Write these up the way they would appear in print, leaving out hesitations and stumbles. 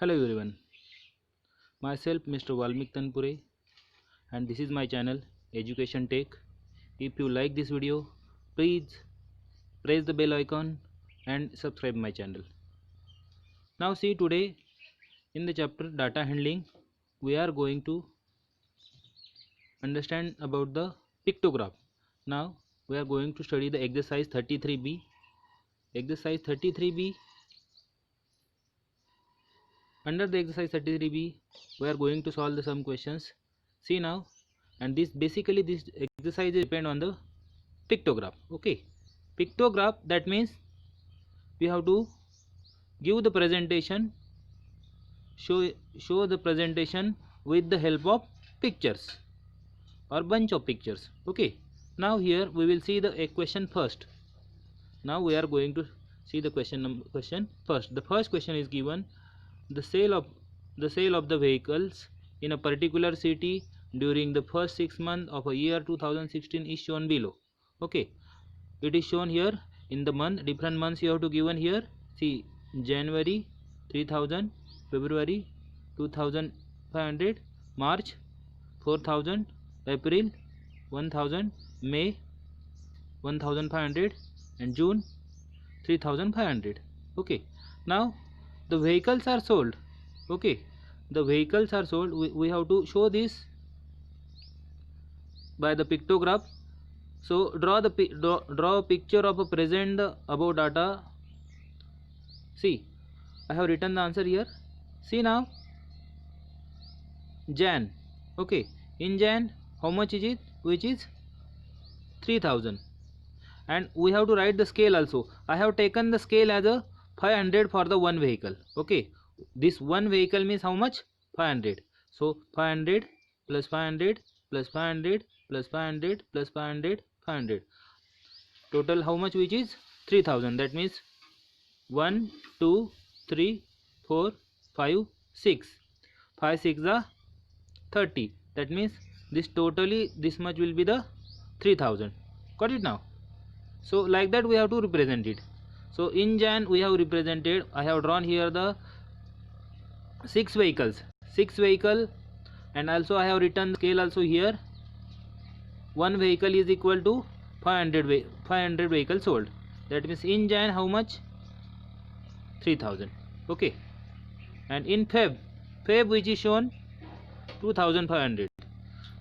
Hello everyone, myself Mr. Valmik Tanpure and this is my channel Education Tech. If you like this video, please press the bell icon and subscribe my channel. Now see, today in the chapter data handling we are going to understand about the pictograph. Now we are going to study the exercise 33b. Exercise 33b. Under the exercise 33b we are going to solve some questions. See now, and this exercise depend on the pictograph. Okay, pictograph, that means we have to give the presentation, show the presentation with the help of pictures or bunch of pictures. Okay, now here we will see the question first. Now we are going to see the question first. The first question is given: the sale of the vehicles in a particular city during the first 6 months of a year 2016 is shown below. Okay, it is shown here in the month, different months you have to given here. See, January 3000, February 2500, March 4000, April 1000, May 1500 and June 3500. Okay, now the vehicles are sold. Okay, the vehicles are sold. We have to show this by the pictograph. So draw a picture of a present above data. See, I have written the answer here. See now, Jan. Okay, in Jan how much is it? Which is 3000, and we have to write the scale also. I have taken the scale as a 500 for the one vehicle. Okay, this one vehicle means how much? 500. So 500 plus 500 plus 500 plus 500 plus 500, 500, total how much? Which is 3000. That means 1 2 3 4 5 6, 5 6 are 30. That means this totally this much will be the 3000. Got it now? So like that we have to represent it. So in Jan we have represented, I have drawn here the 6 vehicles, and also I have written the scale also here. One vehicle is equal to 500 vehicles sold. That means in Jan how much? 3000. Okay, and in Feb which is shown 2500.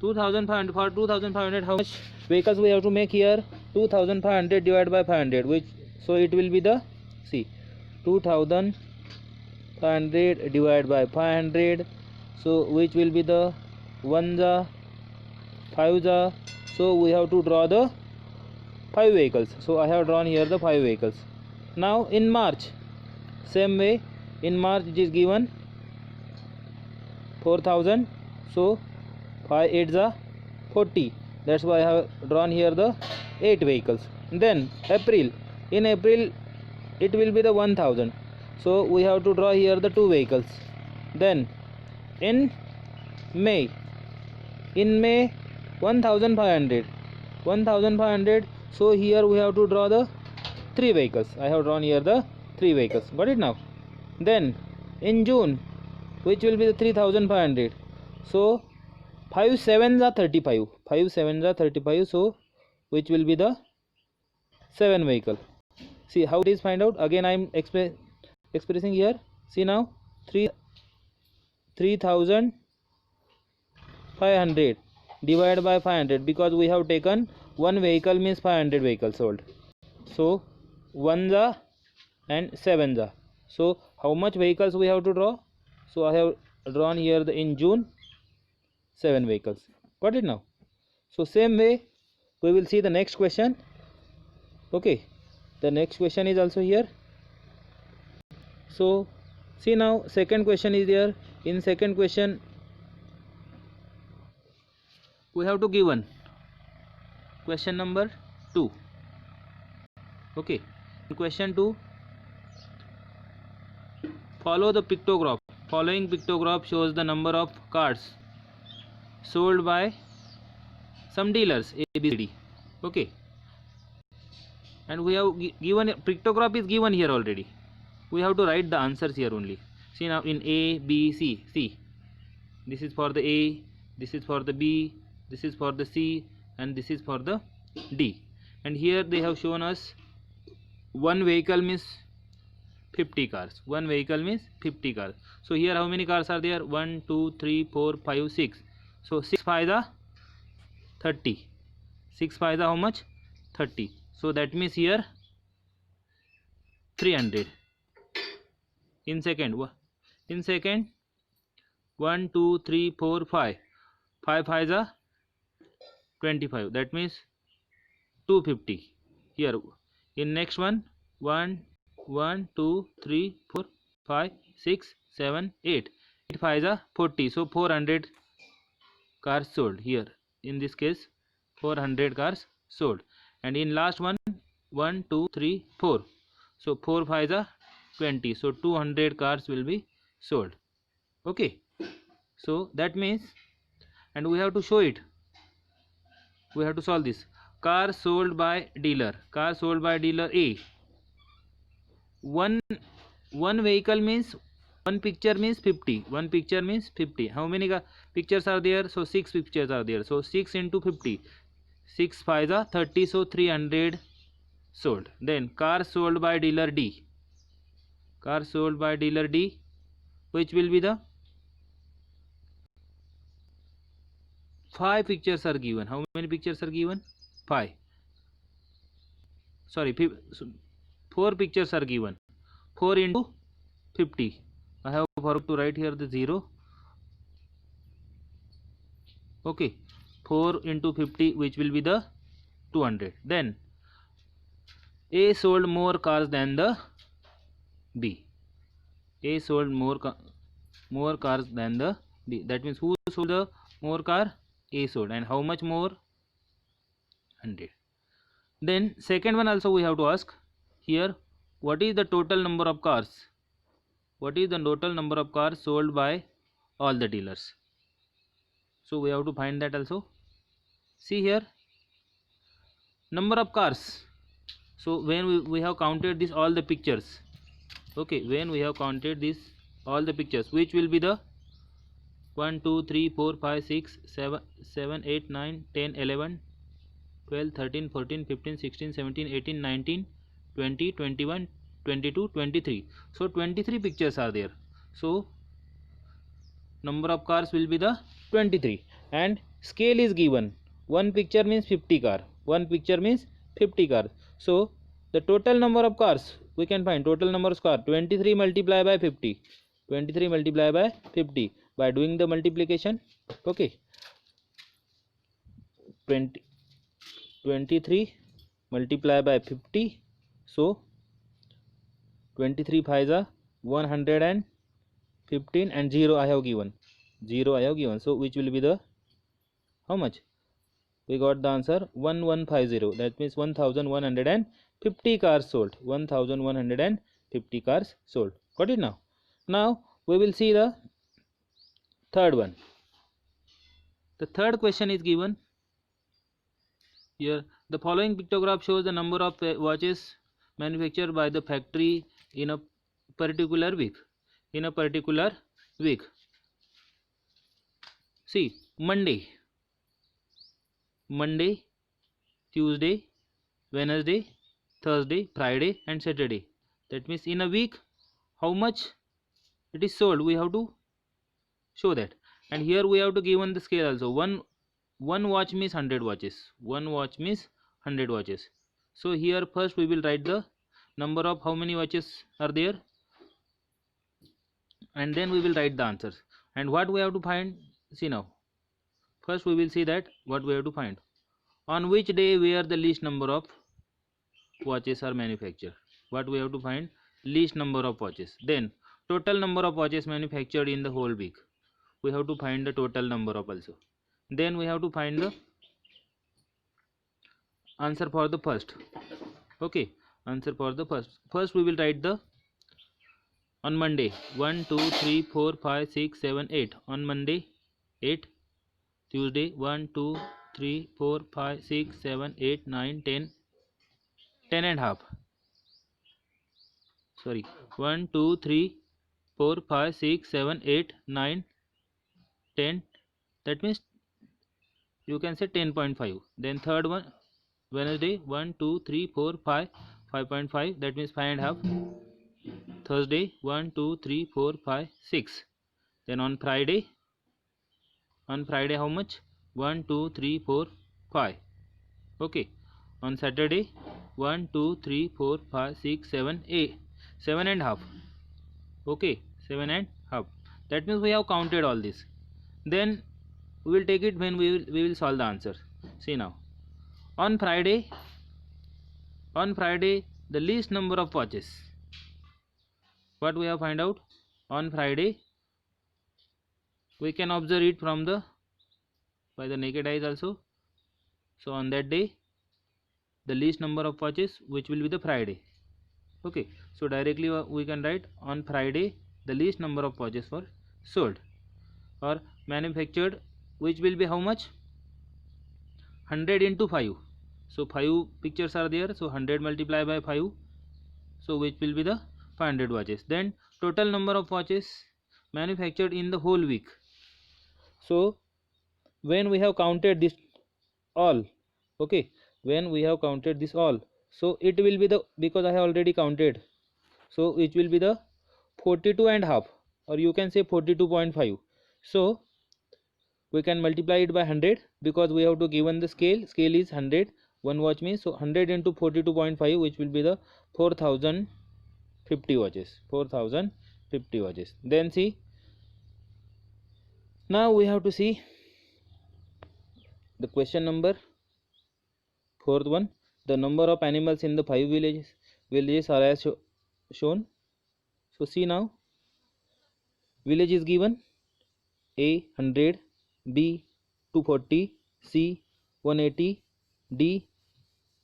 For 2500 how much vehicles we have to make here? 2500 divided by 500, which, so it will be the, see, 2500 divided by 500, so which will be the 1 5. So we have to draw the 5 vehicles. So I have drawn here the 5 vehicles. Now in March, same way, in March it is given 4000. So 5 8 are 40. That's why I have drawn here the 8 vehicles. Then April, in April it will be the 1000. So we have to draw here the 2 vehicles. Then in May, 1500. So here we have to draw the 3 vehicles. I have drawn here the 3 vehicles. Got it now? Then in June, which will be the 3500. So 5 7s are 35. 5 7s are 35. So which will be the 7 vehicle. See how it is find out. Again I am expressing here. See now, 3500 divided by 500, because we have taken one vehicle means 500 vehicles sold. So 1s and 7s. So how much vehicles we have to draw? So I have drawn here the in June 7 vehicles. Got it now? So same way we will see the next question. Okay, the next question is also here. So see now, second question is there. In second question we have to given question number 2. Okay, in question 2, follow the pictograph. Following pictograph shows the number of cars sold by some dealers ABCD. Okay, and we have given pictograph is given here already. We have to write the answers here only. See now, in A, B, C, see, this is for the A, this is for the B, this is for the C, and this is for the D. And here they have shown us one vehicle means 50 cars. One vehicle means 50 cars. So here how many cars are there? 1, 2, 3, 4, 5, 6. So 6 5 are 30. 6 5 are how much? 30. So that means here 300. In second, 1, 2, 3, 4, 5. 5 5 are 25. That means 250. Here in next one, 1, 2, 3, 4, 5, 6, 7, 8. 8 5 are 40. So 400 cars sold here. In this case, 400 cars sold. And in last one, 1, 2, 3, 4. So 4 5 are 20. So 200 cars will be sold. Okay. So that means, and we have to show it. We have to solve this. Car sold by dealer. Car sold by dealer A. One vehicle means, one picture means 50. One picture means 50. How many pictures are there? So 6 pictures are there. So 6 into 50. 6 5 are 30. So 300 sold. Then car sold by dealer D. Car sold by dealer D. Which will be the 5 pictures are given. How many pictures are given? 5. Sorry, 4 pictures are given. 4 into 50. I have forgot to write here the 0. Okay. 4 into 50, which will be the 200. Then A sold more cars than the B. A sold more cars than the B. That means who sold the more car? A sold. And how much more? 100. Then second one also we have to ask here, what is the total number of cars? What is the total number of cars sold by all the dealers? So we have to find that also. See here, number of cars. So when we have counted this all the pictures, okay, when we have counted this all the pictures, which will be the 1, 2, 3, 4, 5, 6, 7, 8, 9, 10, 11, 12, 13, 14, 15, 16, 17, 18, 19, 20, 21, 22, 23. So 23 pictures are there. So number of cars will be the 23. And scale is given. One picture means 50 car. One picture means 50 cars. So the total number of cars, we can find total number of cars, 23 multiplied by 50. 23 multiplied by 50 by doing the multiplication. Okay. 23 multiplied by 50. So 23 5 are 115 and 0 I have given. 0 I have given. So which will be the, how much? We got the answer 1150. That means 1150 cars sold. 1150 cars sold. Got it now? Now we will see the third one. The third question is given here. The following pictograph shows the number of watches manufactured by the factory in a particular week. In a particular week. See, Monday, Tuesday, Wednesday, Thursday, Friday and Saturday. That means in a week how much it is sold, we have to show that. And here we have to given the scale also. One watch means 100 watches. One watch means 100 watches. So here first we will write the number of how many watches are there, and then we will write the answers. And what we have to find, see now, first we will see that what we have to find. On which day where the least number of watches are manufactured. What we have to find? Least number of watches. Then total number of watches manufactured in the whole week. We have to find the total number of also. Then we have to find the answer for the first. Okay, answer for the first. First we will write the on Monday 1, 2, 3, 4, 5, 6, 7, 8. On Monday 8. Tuesday 1, 2, 3, 4, 5, 6, 7, 8, 9, 10. 10 and half. Sorry, 1, 2, 3, 4, 5, 6, 7, 8, 9, 10. That means you can say 10.5. Then third one, Wednesday, 1, 2, 3, 4, 5, 5.5. That means 5.5. Thursday, 1, 2, 3, 4, 5, 6. Then on Friday how much? 1, 2, 3, 4, 5. Okay. On Saturday, 1, 2, 3, 4, 5, 6, 7, 8. 7.5. Okay, 7.5. That means we have counted all this. Then we will take it when we will solve the answer. See now, on Friday the least number of watches, what we have find out? On Friday we can observe it from the by the naked eyes also. So on that day the least number of watches, which will be the Friday. Okay, so directly we can write on Friday the least number of watches were sold or manufactured, which will be how much? 100 into 5. So 5 pictures are there, so 100 multiplied by 5, so which will be the 500 watches. Then total number of watches manufactured in the whole week. So when we have counted this all, okay, when we have counted this all, so it will be the, because I have already counted, so it will be the 42.5, or you can say 42.5. So we can multiply it by 100, because we have to given the scale is 100. One watch means, so 100 into 42.5, which will be the 4050 watches. 4050 watches. Then see, now we have to see the question number, fourth one. The number of animals in the 5 villages are as shown. So see now, village is given: A 100, B 240, C 180, D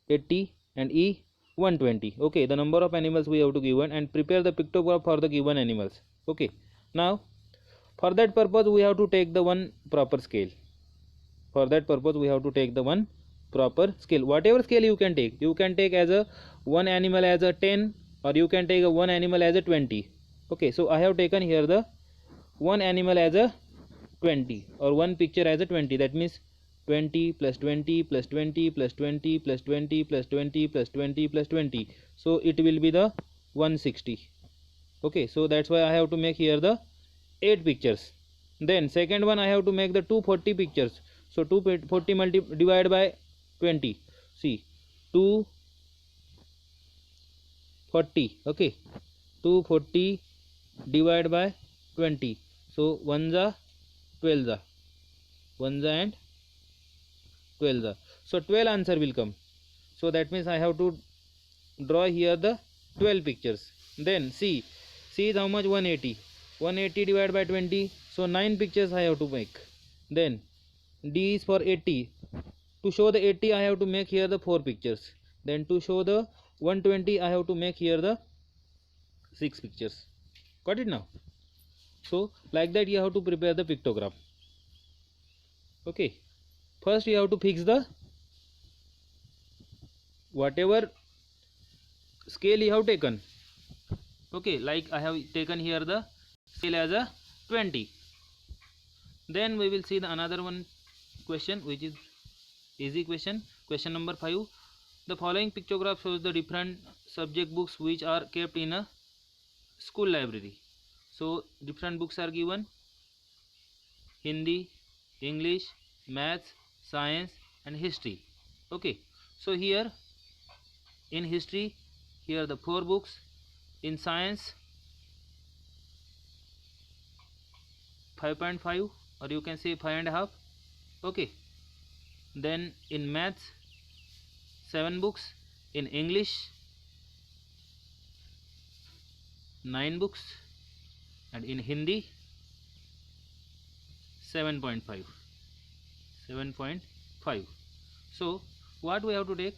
80, and E 120. Okay, the number of animals we have to given, and prepare the pictograph for the given animals. Okay, now for that purpose we have to take the one proper scale. For that purpose we have to take the one proper scale. Whatever scale you can take as a one animal as a 10, or you can take a one animal as a 20. Okay, so I have taken here the one animal as a 20, or one picture as a 20. That means 20 plus 20 plus 20 plus 20 plus 20 plus 20 plus 20 plus 20. So it will be the 160. Okay, so that's why I have to make here the 8 pictures. Then second one, I have to make the 240 pictures. So 240 divided by 20. See, 240. Okay, 240 divided by 20. So 1 za 12 za, 1 za and 12 za. So 12 answer will come. So that means I have to draw here the 12 pictures. Then C is how much? 180. 180 divided by 20. So 9 pictures I have to make. Then D is for 80. To show the 80 I have to make here the 4 pictures. Then to show the 120 I have to make here the 6 pictures. Got it now? So like that you have to prepare the pictograph. Okay, first you have to fix the whatever scale you have taken. Okay, like I have taken here the scale as a 20. Then we will see the another one question, which is easy question. Question number 5. The following pictograph shows the different subject books which are kept in a school library. So different books are given: Hindi, English, Maths, Science, and History. Okay, so here in History, here the 4 books. In Science, 5.5, or you can say 5.5. Okay, then in Maths, 7 books. In English, 9 books. And in Hindi, 7.5. 7.5. So what we have to take?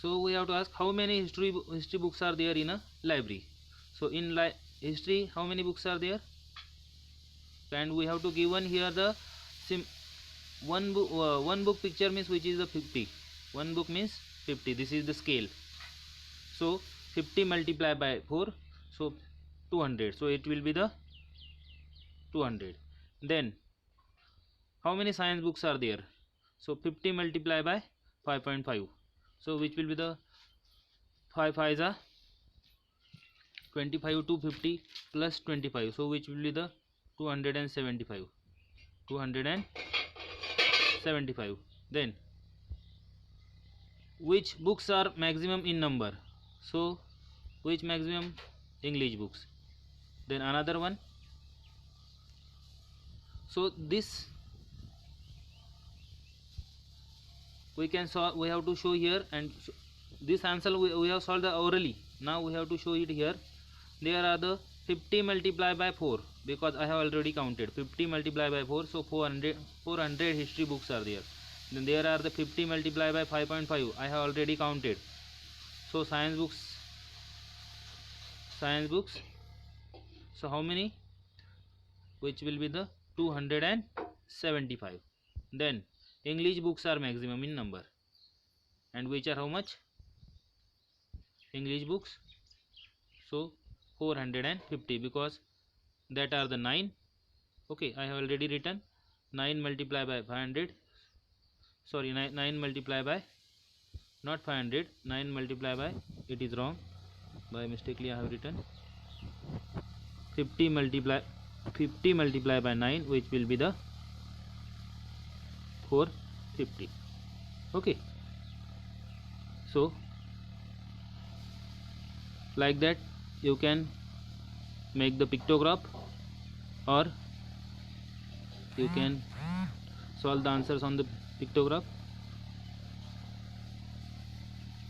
So we have to ask how many history books are there in a library. So in history, how many books are there? And we have to given here the one book picture means, which is the 50. One book means 50. This is the scale. So 50 multiplied by 4. So 200, so it will be the 200. Then how many science books are there? So 50 multiplied by 5.5, so which will be the 5 5s are 25 to 50 plus 25, so which will be the 275. 275. Then which books are maximum in number? So which maximum? English books. Then another one, so this we can solve, we have to show here, and this answer we have solved orally. Now we have to show it here. There are the 50 multiplied by 4, because I have already counted 50 multiplied by 4, so 400 history books are there. Then there are the 50 multiplied by 5.5, I have already counted. So science books, so how many? Which will be the 275. Then English books are maximum in number, and which are how much? English books, so 450, because that are the 9. Okay, I have already written 9 multiplied by 500, sorry, 9 multiplied by, not 500, 9 multiplied by, it is wrong, by mistakenly I have written 50 multiplied by 9, which will be the 450. Okay, so like that you can make the pictograph, or you can solve the answers on the pictograph.